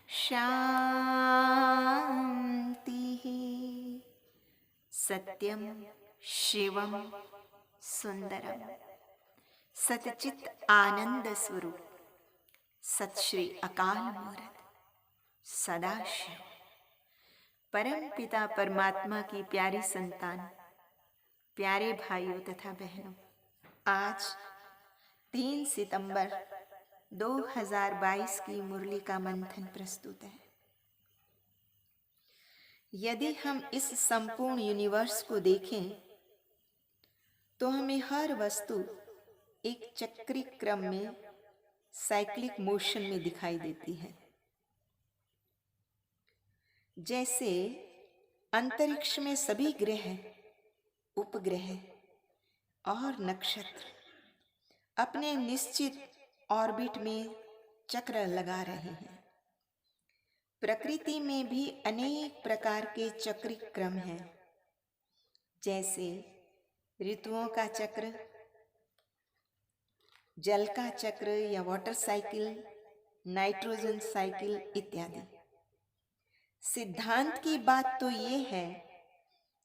शान्तिः। सत्यं शिवं सुंदरम। सतचित आनंद स्वरूप सत श्री अकाल मूर्त सदाशिव परम पिता परमात्मा की प्यारी संतान, प्यारे भाइयों तथा बहनों, आज 3 सितंबर 2022 की मुरली का मंथन प्रस्तुत है। यदि हम इस संपूर्ण यूनिवर्स को देखें तो हमें हर वस्तु एक चक्रिक क्रम में, साइक्लिक मोशन में दिखाई देती है। जैसे अंतरिक्ष में सभी ग्रह, उपग्रह और नक्षत्र अपने निश्चित ऑर्बिट में चक्र लगा रहे हैं, प्रकृति में भी अनेक प्रकार के चक्रिक क्रम हैं। जैसे ऋतुओं का चक्र, जल का चक्र या वाटर साइकिल, नाइट्रोजन साइकिल इत्यादि। सिद्धांत की बात तो ये है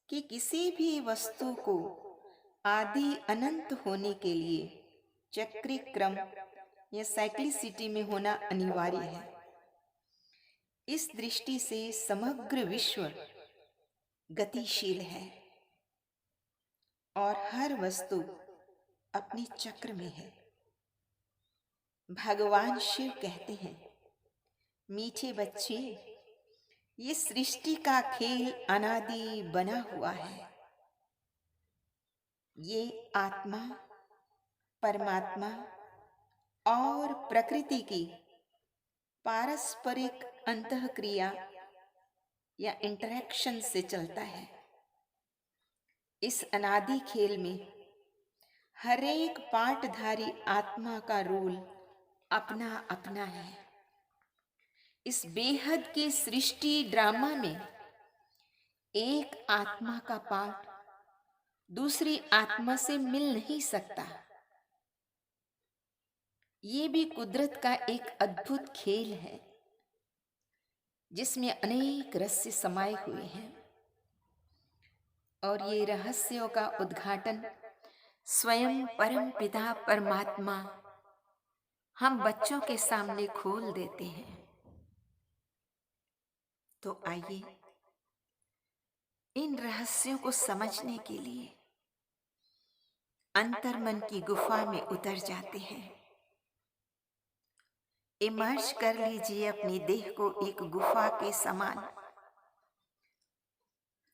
कि किसी भी वस्तु को आदि अनंत होने के लिए चक्रिक क्रम या साइक्लिसिटी में होना अनिवार्य है। इस दृष्टि से समग्र विश्व गतिशील है और हर वस्तु अपने चक्र में है। भगवान शिव कहते हैं, मीठे बच्चे, ये सृष्टि का खेल अनादि बना हुआ है। ये आत्मा, परमात्मा और प्रकृति की पारस्परिक अंतःक्रिया या इंटरैक्शन से चलता है। इस अनादि खेल में हर एक पाठधारी आत्मा का रोल अपना अपना है। इस बेहद की सृष्टि ड्रामा में एक आत्मा का पाठ दूसरी आत्मा से मिल नहीं सकता। ये भी कुदरत का एक अद्भुत खेल है जिसमें अनेक रहस्य समाये हुए हैं और ये रहस्यों का उद्घाटन स्वयं परम पिता परमात्मा हम बच्चों के सामने खोल देते हैं। तो आइए इन रहस्यों को समझने के लिए अंतर्मन की गुफा में उतर जाते हैं। इमर्ज कर लीजिए अपनी देह को एक गुफा के समान,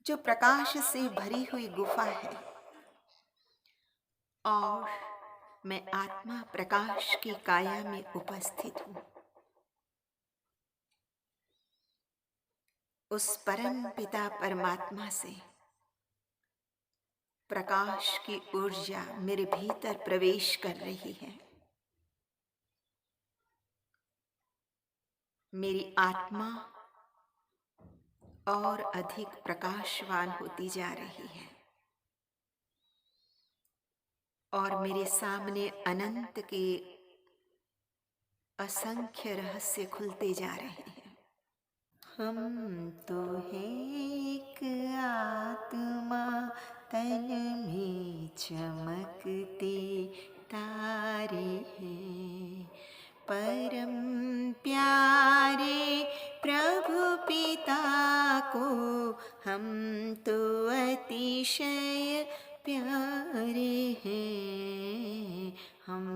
जो प्रकाश से भरी हुई गुफा है, और मैं आत्मा प्रकाश की काया में उपस्थित हूँ। उस परम पिता परमात्मा से प्रकाश की ऊर्जा मेरे भीतर प्रवेश कर रही है। मेरी आत्मा और अधिक प्रकाशवान होती जा रही है और मेरे सामने अनंत के असंख्य रहस्य खुलते जा रहे हैं। हम तो हैं एक आत्मा, तन में चमकते तारे हैं। परम प्यारे प्रभु पिता को हम तो अतिशय प्यारे हैं। हम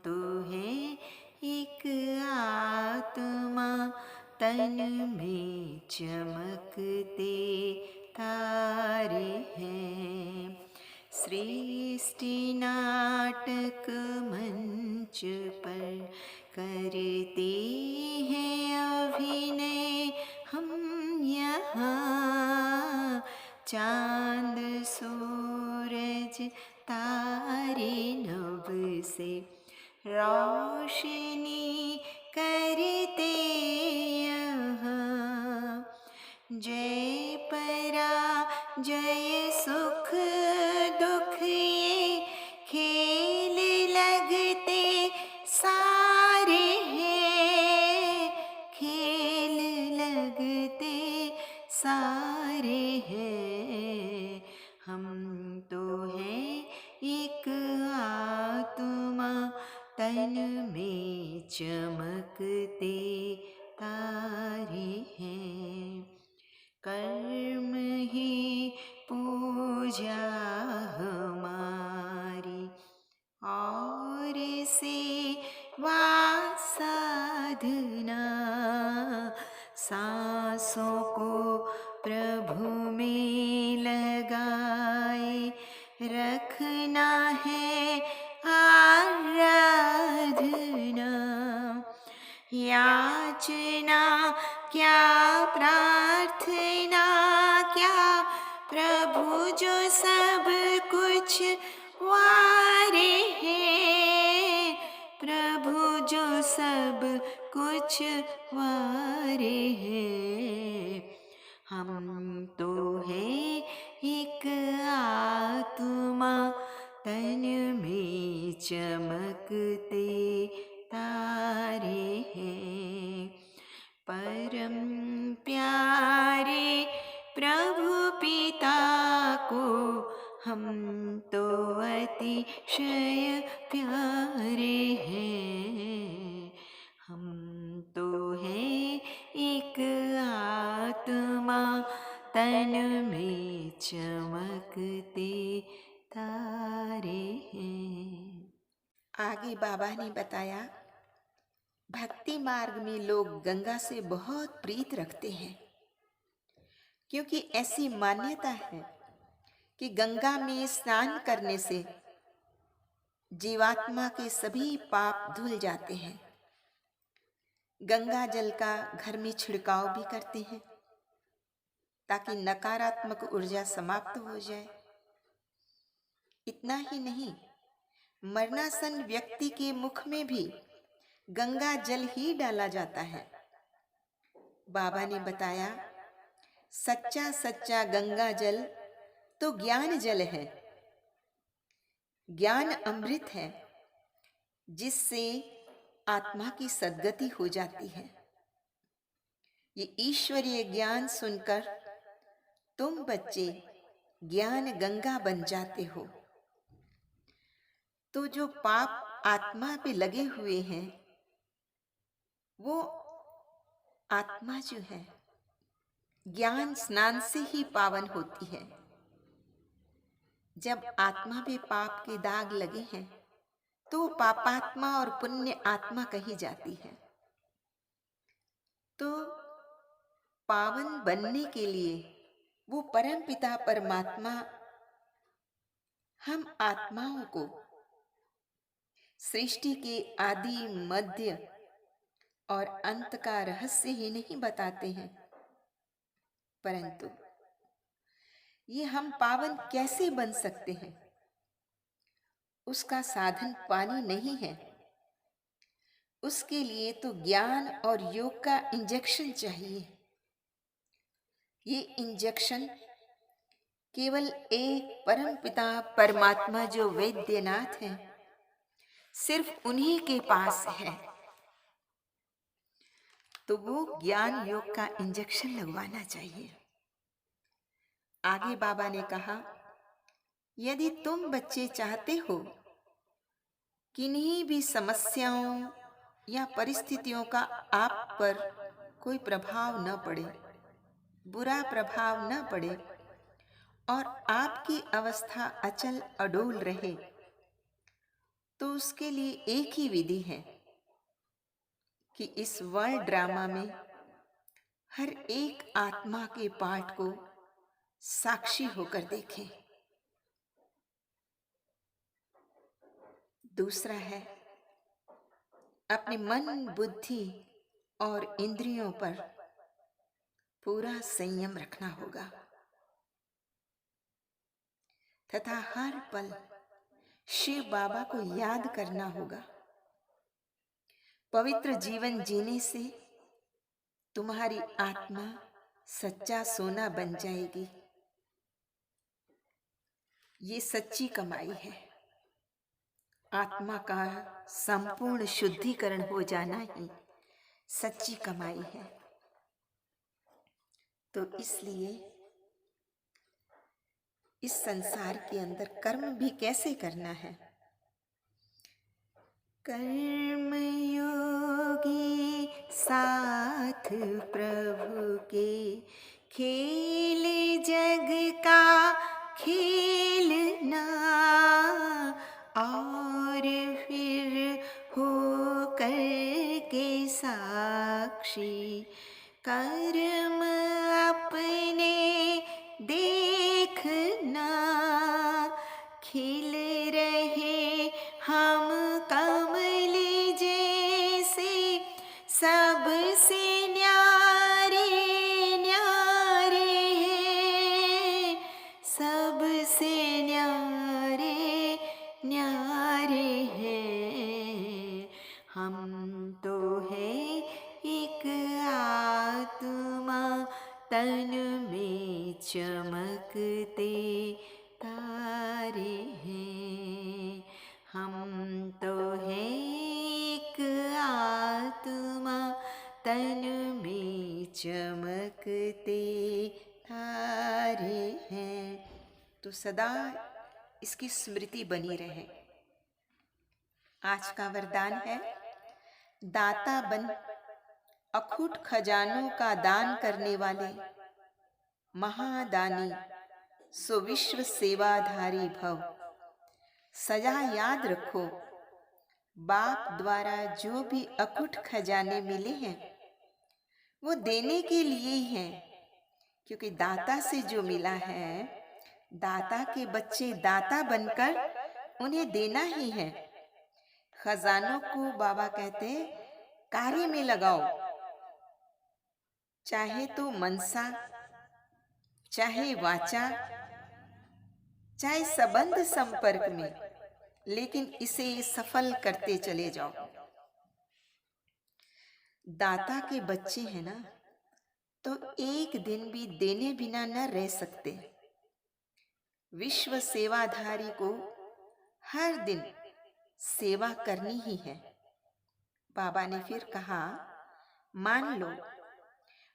तो हैं एक आत्मा, तन में चमकते तारे हैं। सृष्टि नाटक मंच पर करते हैं अभिनय हम यहाँ। चांद सूरज तारे नभ से रोशनी करते यहाँ। जय परा जय सुख दुख ये खेल लगते सारे हैं। खेल तन में चमकते तारे हैं। कर्म ही पूजा हमारी और सेवा साधना। सांसों को प्रभु में लगाए रखना है आराधना। याचना क्या प्रार्थना क्या, प्रभु जो सब कुछ वारे हैं। प्रभु जो सब कुछ वारे हैं। हम तो है एक आत्मा, तन में चमकते तारे हैं। परम प्यारे प्रभु पिता को हम तो अतिशय प्यारे हैं। हम तो हैं एक आत्मा, तन में चमकते तारे हैं। आगे बाबा ने बताया, भक्ति मार्ग में लोग गंगा से बहुत प्रीत रखते हैं, क्योंकि ऐसी मान्यता है कि गंगा में स्नान करने से जीवात्मा के सभी पाप धुल जाते हैं। गंगा जल का घर में छिड़काव भी करते हैं ताकि नकारात्मक ऊर्जा समाप्त हो जाए। इतना ही नहीं, मरणासन व्यक्ति के मुख में भी गंगा जल ही डाला जाता है। बाबा ने बताया, सच्चा सच्चा गंगा जल तो ज्ञान जल है, ज्ञान अमृत है, जिससे आत्मा की सद्गति हो जाती है। ये ईश्वरीय ज्ञान सुनकर तुम बच्चे ज्ञान गंगा बन जाते हो। तो जो पाप आत्मा पे लगे हुए हैं, वो आत्मा जो है ज्ञान स्नान से ही पावन होती है। जब आत्मा पे पाप के दाग लगे हैं तो पापात्मा और पुण्य आत्मा कही जाती है। तो पावन बनने के लिए वो परम पिता परमात्मा हम आत्माओं को सृष्टि के आदि मध्य और अंत का रहस्य ही नहीं बताते हैं, परंतु ये हम पावन कैसे बन सकते हैं, उसका साधन पानी नहीं है। उसके लिए तो ज्ञान और योग का इंजेक्शन चाहिए। ये इंजेक्शन केवल एक परम पिता परमात्मा जो वैद्यनाथ हैं, सिर्फ उन्हीं के पास है। तो वो ज्ञान योग का इंजेक्शन लगवाना चाहिए। आगे बाबा ने कहा, यदि तुम बच्चे चाहते हो किन्हीं भी समस्याओं या परिस्थितियों का आप पर कोई प्रभाव न पड़े, बुरा प्रभाव न पड़े और आपकी अवस्था अचल अडोल रहे, तो उसके लिए एक ही विधि है कि इस वर्ल्ड ड्रामा में हर एक आत्मा के पाठ को साक्षी होकर देखें। दूसरा है, अपने मन, बुद्धि और इंद्रियों पर पूरा संयम रखना होगा तथा हर पल शिव बाबा को याद करना होगा। पवित्र जीवन जीने से तुम्हारी आत्मा सच्चा सोना बन जाएगी। ये सच्ची कमाई है। आत्मा का संपूर्ण शुद्धिकरण हो जाना ही सच्ची कमाई है। तो इसलिए इस संसार के अंदर कर्म भी कैसे करना है? कर्मयोगी साथ प्रभु के, खेल जग का खेलना, और फिर हो कर के साक्षी, कर्म अपने देखना, खिल रहे हम कमल जैसे, सबसे न्यारे न्यारे हैं, सबसे न्यारे न्यारे हैं। हम तो है एक आत्मा, तन में चमकते तारे हैं। हम तो है एक आत्मा, तन में चमकते तारे हैं। तो सदा इसकी स्मृति बनी रहे। आज का वरदान है, दाता बन अखूट खजानों का दान करने वाले, महादानी सो विश्व सेवाधारी भव। सजा याद रखो, बाप द्वारा जो भी अखूट खजाने मिले हैं वो देने के लिए ही हैं, क्योंकि दाता से जो मिला है, दाता के बच्चे दाता बनकर उन्हें देना ही है। खजानों को बाबा कहते कार्य में लगाओ, चाहे तो मनसा, चाहे वाचा, चाहे संबंध संपर्क में, लेकिन इसे सफल करते चले जाओ। दाता के बच्चे हैं ना, तो एक दिन भी देने बिना न रह सकते। विश्व सेवाधारी को हर दिन सेवा करनी ही है। बाबा ने फिर कहा, मान लो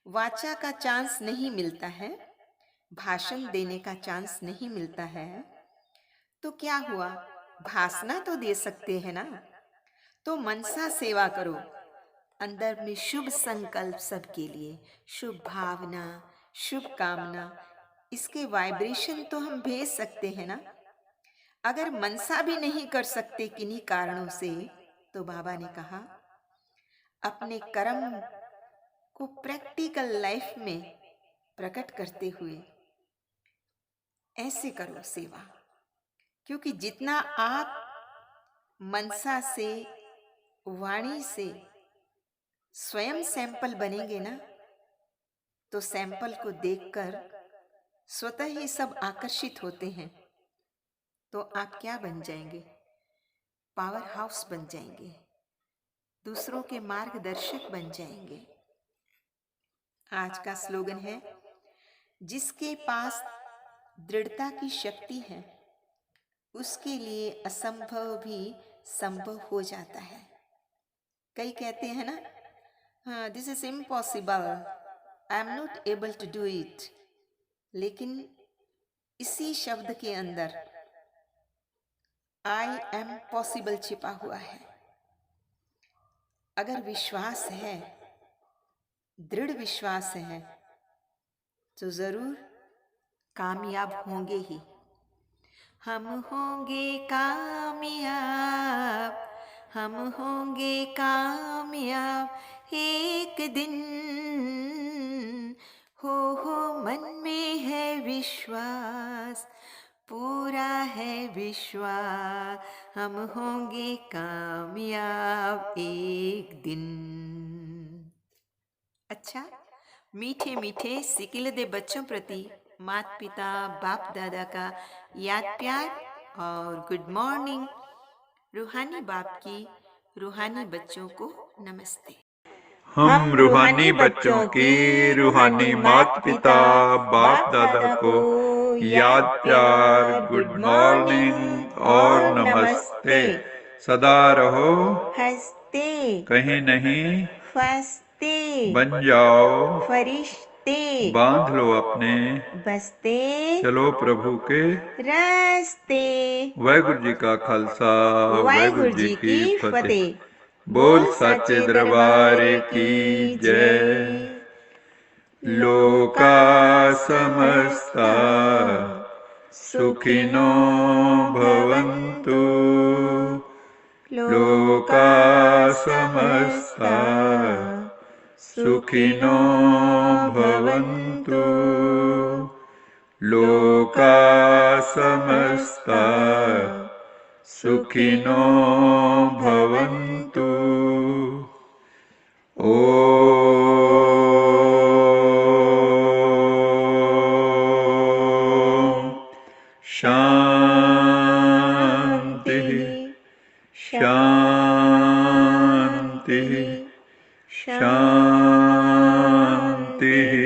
वाचा का चांस नहीं मिलता है, भाषण देने का चांस नहीं मिलता है, तो क्या हुआ, भाषण तो दे सकते हैं ना। तो मनसा सेवा करो, अंदर में शुभ संकल्प सबके लिए, शुभ भावना, शुभ कामना, इसके वाइब्रेशन तो हम भेज सकते हैं ना। अगर मनसा भी नहीं कर सकते किन्हीं कारणों से, तो बाबा ने कहा अपने कर्म को प्रैक्टिकल लाइफ में प्रकट करते हुए ऐसे करो सेवा, क्योंकि जितना आप मनसा से, वाणी से स्वयं सैंपल बनेंगे ना, तो सैंपल को देखकर स्वतः ही सब आकर्षित होते हैं। तो आप क्या बन जाएंगे, पावर हाउस बन जाएंगे, दूसरों के मार्गदर्शक बन जाएंगे। आज का स्लोगन है, जिसके पास दृढ़ता की शक्ति है उसके लिए असंभव भी संभव हो जाता है। कई कहते हैं ना, हाँ this is impossible, I am not able to do it, लेकिन इसी शब्द के अंदर आई एम पॉसिबल छिपा हुआ है। अगर विश्वास है, दृढ़ विश्वास है, तो जरूर कामयाब होंगे ही। हम होंगे कामयाब, हम होंगे कामयाब एक दिन, हो मन में है विश्वास, पूरा है विश्वास, हम होंगे कामयाब एक दिन। अच्छा, मीठे मीठे सिकिलदे बच्चों प्रति माता पिता बाप दादा का याद प्यार और गुड मॉर्निंग। रूहानी बाप की रूहानी बच्चों को नमस्ते। हम रूहानी बच्चों की रूहानी माता पिता बाप दादा को याद प्यार, गुड मॉर्निंग और नमस्ते। सदा रहो हंसते, कहीं नहीं फंसते, बन जाओ फरिश्ते। पत्ते बांध लो अपने, बसते चलो प्रभु के रास्ते। वाहिगुरु जी का खालसा वाहिगुरु जी की फतेह। फतेह। बोल साचे दरबार की जय। लोका समस्ता सुखिनो भवन्तु, लोका समस्ता सुखिनो भवन्तु, लोका समस्ता सुखिनो भवन्तु। शांति शांति शांति।